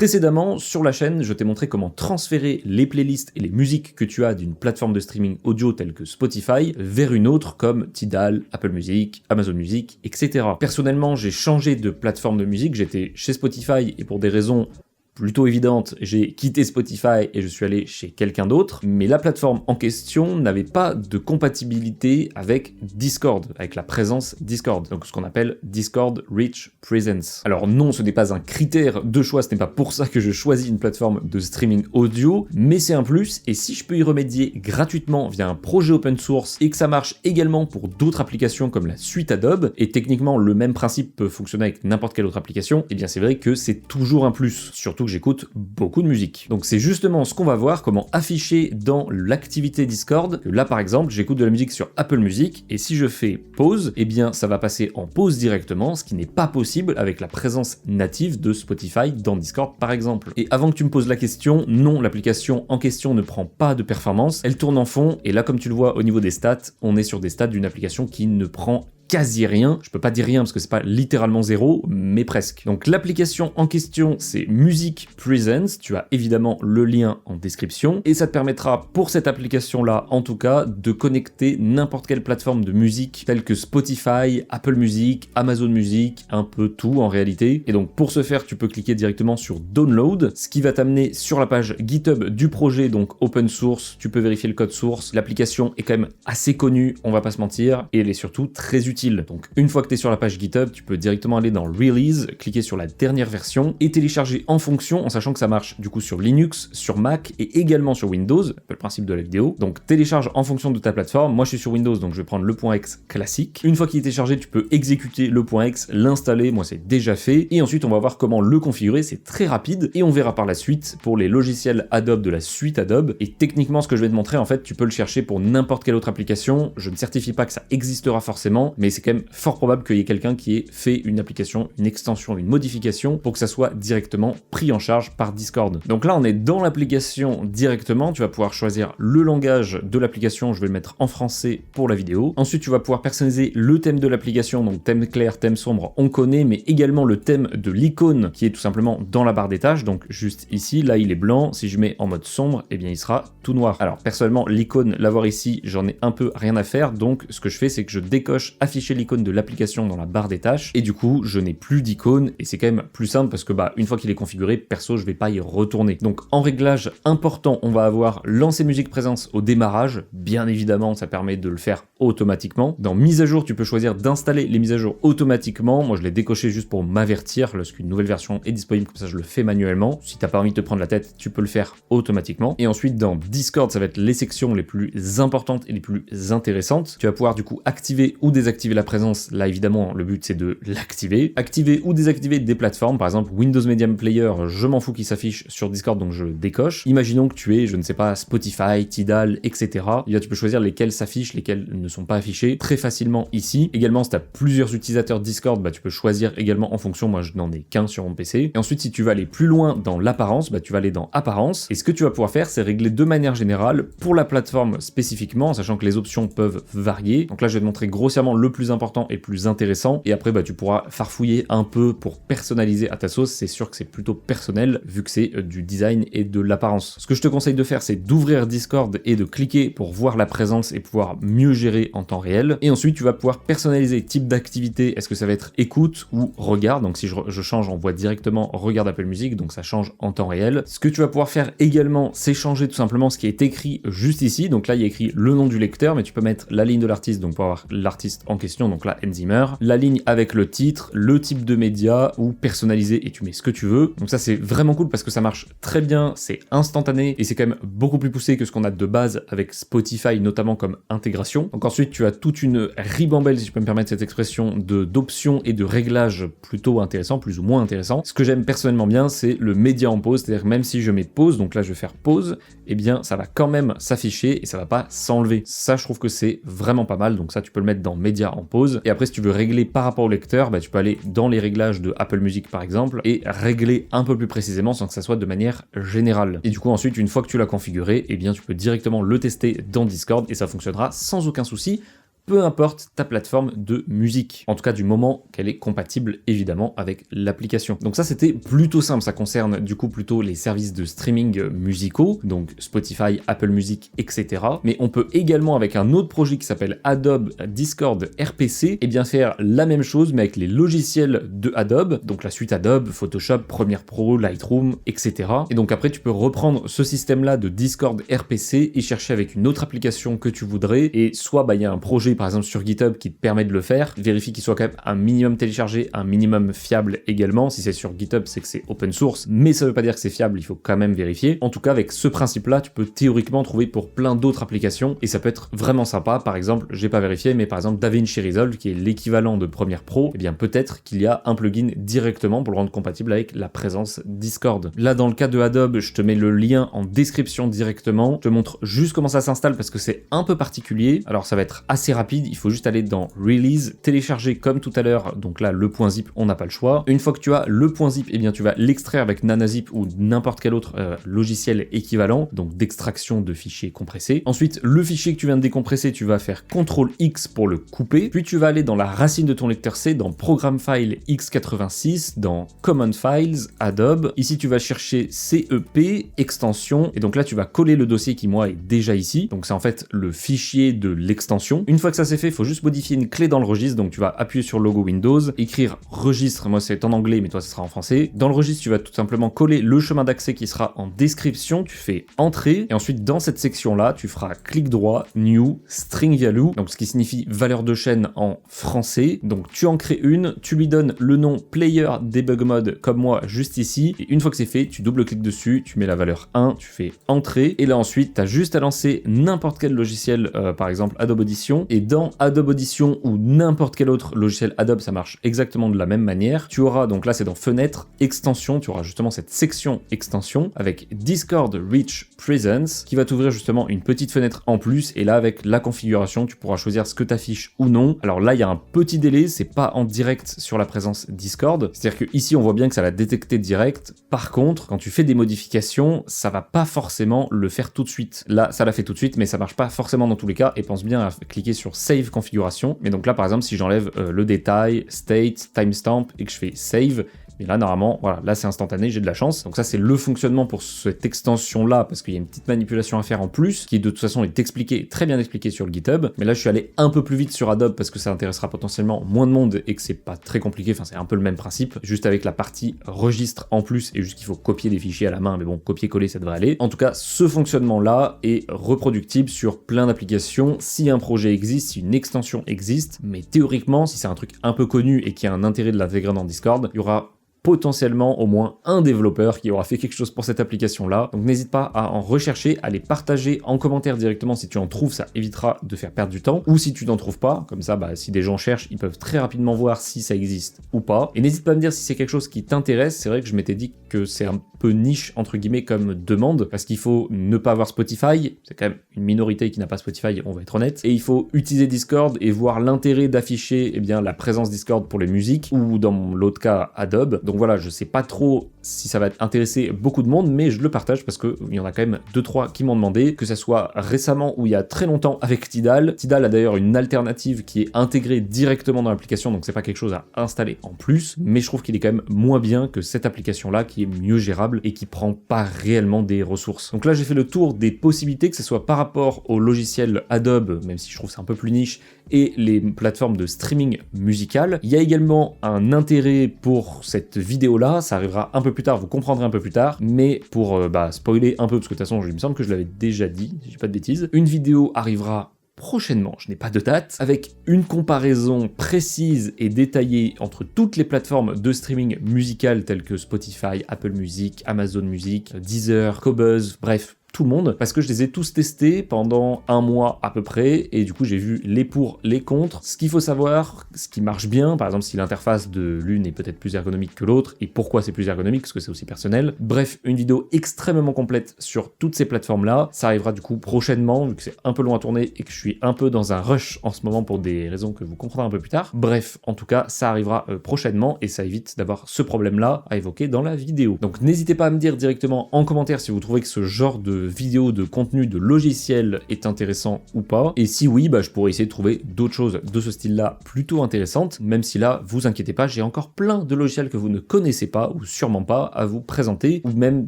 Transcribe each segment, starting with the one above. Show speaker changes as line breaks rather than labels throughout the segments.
Précédemment, sur la chaîne, je t'ai montré comment transférer les playlists et les musiques que tu as d'une plateforme de streaming audio telle que Spotify vers une autre comme Tidal, Apple Music, Amazon Music, etc. Personnellement, j'ai changé de plateforme de musique, j'étais chez Spotify et pour des raisons plutôt évidente, j'ai quitté Spotify et je suis allé chez quelqu'un d'autre, mais la plateforme en question n'avait pas de compatibilité avec Discord, avec la présence Discord, donc ce qu'on appelle Discord Rich Presence. Alors non, ce n'est pas un critère de choix, ce n'est pas pour ça que je choisis une plateforme de streaming audio, mais c'est un plus, et si je peux y remédier gratuitement via un projet open source et que ça marche également pour d'autres applications comme la suite Adobe, et techniquement le même principe peut fonctionner avec n'importe quelle autre application, et bien c'est vrai que c'est toujours un plus, surtout que j'écoute beaucoup de musique. Donc c'est justement ce qu'on va voir, comment afficher dans l'activité Discord, que là par exemple j'écoute de la musique sur Apple Music, et si je fais pause, eh bien ça va passer en pause directement, ce qui n'est pas possible avec la présence native de Spotify dans Discord par exemple. Et avant que tu me poses la question, non, l'application en question ne prend pas de performance, elle tourne en fond, et là comme tu le vois au niveau des stats, on est sur des stats d'une application qui ne prend quasi rien, je peux pas dire rien parce que c'est pas littéralement zéro, mais presque. Donc l'application en question c'est Music Presence, tu as évidemment le lien en description, et ça te permettra pour cette application là en tout cas de connecter n'importe quelle plateforme de musique telle que Spotify, Apple Music, Amazon Music, un peu tout en réalité. Et donc pour ce faire tu peux cliquer directement sur Download, ce qui va t'amener sur la page GitHub du projet, donc open source, tu peux vérifier le code source, l'application est quand même assez connue, on va pas se mentir, et elle est surtout très utile. Donc une fois que tu es sur la page GitHub, tu peux directement aller dans Release, cliquer sur la dernière version et télécharger en fonction, en sachant que ça marche du coup sur Linux, sur Mac et également sur Windows, un peu le principe de la vidéo. Donc télécharge en fonction de ta plateforme. Moi je suis sur Windows donc je vais prendre le .x classique. Une fois qu'il est téléchargé, tu peux exécuter le .x, l'installer, moi c'est déjà fait, et ensuite on va voir comment le configurer, c'est très rapide et on verra par la suite pour les logiciels Adobe de la suite Adobe. Et techniquement ce que je vais te montrer en fait, tu peux le chercher pour n'importe quelle autre application. Je ne certifie pas que ça existera forcément, mais c'est quand même fort probable qu'il y ait quelqu'un qui ait fait une application, une extension, une modification pour que ça soit directement pris en charge par Discord. Donc là on est dans l'application directement, tu vas pouvoir choisir le langage de l'application, je vais le mettre en français pour la vidéo. Ensuite tu vas pouvoir personnaliser le thème de l'application, donc thème clair, thème sombre, on connaît, mais également le thème de l'icône qui est tout simplement dans la barre des tâches, donc juste ici, là il est blanc, si je mets en mode sombre, eh bien il sera tout noir. Alors personnellement l'icône, l'avoir ici, j'en ai un peu rien à faire, donc ce que je fais c'est que je décoche afficher l'icône de l'application dans la barre des tâches, et du coup je n'ai plus d'icône, et c'est quand même plus simple parce que une fois qu'il est configuré, perso je vais pas y retourner. Donc en réglage important, on va avoir lancer musique présence au démarrage, bien évidemment ça permet de le faire automatiquement. Dans mise à jour, tu peux choisir d'installer les mises à jour automatiquement, moi je l'ai décoché juste pour m'avertir lorsqu'une nouvelle version est disponible, comme ça je le fais manuellement. Si t'as pas envie de te prendre la tête, tu peux le faire automatiquement. Et ensuite dans Discord, ça va être les sections les plus importantes et les plus intéressantes. Tu vas pouvoir du coup activer ou désactiver la présence, là évidemment le but c'est de l'activer. Activer ou désactiver des plateformes, par exemple Windows Media Player, je m'en fous qu'il s'affiche sur Discord donc je le décoche. Imaginons que tu es, je ne sais pas, Spotify, Tidal, etc. Et là tu peux choisir lesquels s'affichent, lesquels ne sont pas affichés très facilement ici. Également si tu as plusieurs utilisateurs Discord, tu peux choisir également en fonction, moi je n'en ai qu'un sur mon PC. Et ensuite si tu veux aller plus loin dans l'apparence, tu vas aller dans apparence, et ce que tu vas pouvoir faire c'est régler de manière générale pour la plateforme spécifiquement, en sachant que les options peuvent varier. Donc là je vais te montrer grossièrement le plus important et plus intéressant, et après tu pourras farfouiller un peu pour personnaliser à ta sauce. C'est sûr que c'est plutôt personnel vu que c'est du design et de l'apparence. Ce que je te conseille de faire c'est d'ouvrir Discord et de cliquer pour voir la présence et pouvoir mieux gérer en temps réel, et ensuite tu vas pouvoir personnaliser type d'activité, est-ce que ça va être écoute ou regard. Donc si je change, on voit directement regard Apple Music, donc ça change en temps réel. Ce que tu vas pouvoir faire également c'est changer tout simplement ce qui est écrit juste ici. Donc là il y a écrit le nom du lecteur, mais tu peux mettre la ligne de l'artiste, donc pour avoir l'artiste en question, donc là Hans Zimmer, la ligne avec le titre, le type de média, ou personnaliser et tu mets ce que tu veux. Donc ça c'est vraiment cool parce que ça marche très bien, c'est instantané et c'est quand même beaucoup plus poussé que ce qu'on a de base avec Spotify, notamment comme intégration. Donc ensuite tu as toute une ribambelle, si je peux me permettre cette expression, d'options et de réglages plutôt intéressants, plus ou moins intéressants. Ce que j'aime personnellement bien c'est le média en pause, c'est-à-dire même si je mets pause, donc là je vais faire pause, eh bien ça va quand même s'afficher et ça va pas s'enlever. Ça je trouve que c'est vraiment pas mal, donc ça tu peux le mettre dans média en pause. Et après si tu veux régler par rapport au lecteur, tu peux aller dans les réglages de Apple Music par exemple et régler un peu plus précisément sans que ça soit de manière générale. Et du coup ensuite une fois que tu l'as configuré, eh bien tu peux directement le tester dans Discord et ça fonctionnera sans aucun souci peu importe ta plateforme de musique. En tout cas, du moment qu'elle est compatible, évidemment, avec l'application. Donc ça, c'était plutôt simple. Ça concerne, du coup, plutôt les services de streaming musicaux, donc Spotify, Apple Music, etc. Mais on peut également, avec un autre projet qui s'appelle Adobe Discord RPC, eh bien faire la même chose, mais avec les logiciels de Adobe, donc la suite Adobe, Photoshop, Premiere Pro, Lightroom, etc. Et donc après, tu peux reprendre ce système-là de Discord RPC et chercher avec une autre application que tu voudrais, et soit il y a un projet par exemple sur GitHub qui te permet de le faire, vérifie qu'il soit quand même un minimum téléchargé, un minimum fiable également. Si c'est sur GitHub, c'est que c'est open source, mais ça veut pas dire que c'est fiable, il faut quand même vérifier. En tout cas, avec ce principe-là, tu peux théoriquement trouver pour plein d'autres applications, et ça peut être vraiment sympa. Par exemple, j'ai pas vérifié, mais par exemple DaVinci Resolve, qui est l'équivalent de Premiere Pro, eh bien peut-être qu'il y a un plugin directement pour le rendre compatible avec la présence Discord. Là, dans le cas de Adobe, je te mets le lien en description directement. Je te montre juste comment ça s'installe parce que c'est un peu particulier. Alors ça va être assez rapide, il faut juste aller dans Release, télécharger comme tout à l'heure, donc là le point zip, on n'a pas le choix. Une fois que tu as le point zip, eh bien tu vas l'extraire avec NanaZip ou n'importe quel autre logiciel équivalent, donc d'extraction de fichiers compressés. Ensuite, le fichier que tu viens de décompresser, tu vas faire CTRL-X pour le couper, puis tu vas aller dans la racine de ton lecteur C, dans Program File x86, dans Common Files, Adobe. Ici tu vas chercher CEP, extension, et donc là tu vas coller le dossier qui moi est déjà ici, donc c'est en fait le fichier de l'extension. Une fois que ça c'est fait, il faut juste modifier une clé dans le registre, donc tu vas appuyer sur le logo Windows, écrire registre, moi c'est en anglais mais toi ce sera en français. Dans le registre tu vas tout simplement coller le chemin d'accès qui sera en description, tu fais entrée, et ensuite dans cette section là tu feras clic droit, new, string value, donc ce qui signifie valeur de chaîne en français. Donc tu en crées une, tu lui donnes le nom player debug mode comme moi juste ici, et une fois que c'est fait, tu double-cliques dessus, tu mets la valeur 1, tu fais entrée, et là ensuite tu as juste à lancer n'importe quel logiciel, par exemple Adobe Audition, et dans Adobe Audition ou n'importe quel autre logiciel Adobe, ça marche exactement de la même manière. Tu auras, donc là c'est dans fenêtre, extension, tu auras justement cette section extension avec Discord Reach Presence qui va t'ouvrir justement une petite fenêtre en plus, et là avec la configuration tu pourras choisir ce que tu affiches ou non. Alors là il y a un petit délai, c'est pas en direct sur la présence Discord, c'est-à-dire que ici on voit bien que ça l'a détecté direct. Par contre, quand tu fais des modifications, ça va pas forcément le faire tout de suite. Là ça l'a fait tout de suite, mais ça marche pas forcément dans tous les cas, et pense bien à cliquer sur Save configuration. Mais donc là par exemple si j'enlève le détail, state, timestamp et que je fais Save, et là normalement, voilà, là c'est instantané, j'ai de la chance. Donc ça c'est le fonctionnement pour cette extension là, parce qu'il y a une petite manipulation à faire en plus, qui de toute façon est expliquée, très bien expliquée sur le GitHub. Mais là je suis allé un peu plus vite sur Adobe parce que ça intéressera potentiellement moins de monde et que c'est pas très compliqué, enfin c'est un peu le même principe, juste avec la partie registre en plus, et juste qu'il faut copier des fichiers à la main, mais bon, copier-coller ça devrait aller. En tout cas, ce fonctionnement là est reproductible sur plein d'applications, si un projet existe, si une extension existe, mais théoriquement, si c'est un truc un peu connu et qui a un intérêt de l'intégrer dans Discord, il y aura potentiellement au moins un développeur qui aura fait quelque chose pour cette application-là. Donc n'hésite pas à en rechercher, à les partager en commentaire directement si tu en trouves, ça évitera de faire perdre du temps. Ou si tu n'en trouves pas, comme ça, si des gens cherchent, ils peuvent très rapidement voir si ça existe ou pas. Et n'hésite pas à me dire si c'est quelque chose qui t'intéresse. C'est vrai que je m'étais dit que c'est un peu niche, entre guillemets, comme demande, parce qu'il faut ne pas avoir Spotify. C'est quand même une minorité qui n'a pas Spotify, on va être honnête. Et il faut utiliser Discord et voir l'intérêt d'afficher la présence Discord pour les musiques, ou dans l'autre cas, Adobe. Donc voilà, je sais pas trop si ça va intéresser beaucoup de monde, mais je le partage parce qu'il y en a quand même 2-3 qui m'ont demandé, que ça soit récemment ou il y a très longtemps avec Tidal. Tidal a d'ailleurs une alternative qui est intégrée directement dans l'application, donc c'est pas quelque chose à installer en plus, mais je trouve qu'il est quand même moins bien que cette application-là qui est mieux gérable et qui prend pas réellement des ressources. Donc là, j'ai fait le tour des possibilités, que ce soit par rapport au logiciel Adobe, même si je trouve c'est un peu plus niche, et les plateformes de streaming musical. Il y a également un intérêt pour cette vidéo-là, ça arrivera un peu plus tard, vous comprendrez un peu plus tard, mais pour spoiler un peu, parce que de toute façon, il me semble que je l'avais déjà dit, si je dis pas de bêtises, une vidéo arrivera prochainement, je n'ai pas de date, avec une comparaison précise et détaillée entre toutes les plateformes de streaming musical telles que Spotify, Apple Music, Amazon Music, Deezer, Qobuz, bref, tout le monde, parce que je les ai tous testés pendant un mois à peu près, et du coup j'ai vu les pour, les contre, ce qu'il faut savoir, ce qui marche bien, par exemple si l'interface de l'une est peut-être plus ergonomique que l'autre, et pourquoi c'est plus ergonomique, parce que c'est aussi personnel. Bref, une vidéo extrêmement complète sur toutes ces plateformes-là, ça arrivera du coup prochainement, vu que c'est un peu long à tourner et que je suis un peu dans un rush en ce moment pour des raisons que vous comprendrez un peu plus tard. Bref, en tout cas, ça arrivera prochainement, et ça évite d'avoir ce problème-là à évoquer dans la vidéo. Donc n'hésitez pas à me dire directement en commentaire si vous trouvez que ce genre de vidéo, de contenu, de logiciel est intéressant ou pas. Et si oui, je pourrais essayer de trouver d'autres choses de ce style-là plutôt intéressantes, même si là, vous inquiétez pas, j'ai encore plein de logiciels que vous ne connaissez pas ou sûrement pas à vous présenter, ou même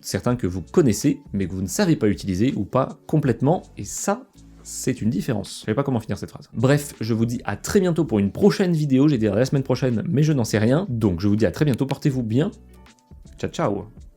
certains que vous connaissez mais que vous ne savez pas utiliser ou pas complètement, et ça, c'est une différence. Je savais pas comment finir cette phrase. Bref, je vous dis à très bientôt pour une prochaine vidéo, j'ai dit la semaine prochaine, mais je n'en sais rien, donc je vous dis à très bientôt, portez-vous bien, ciao ciao.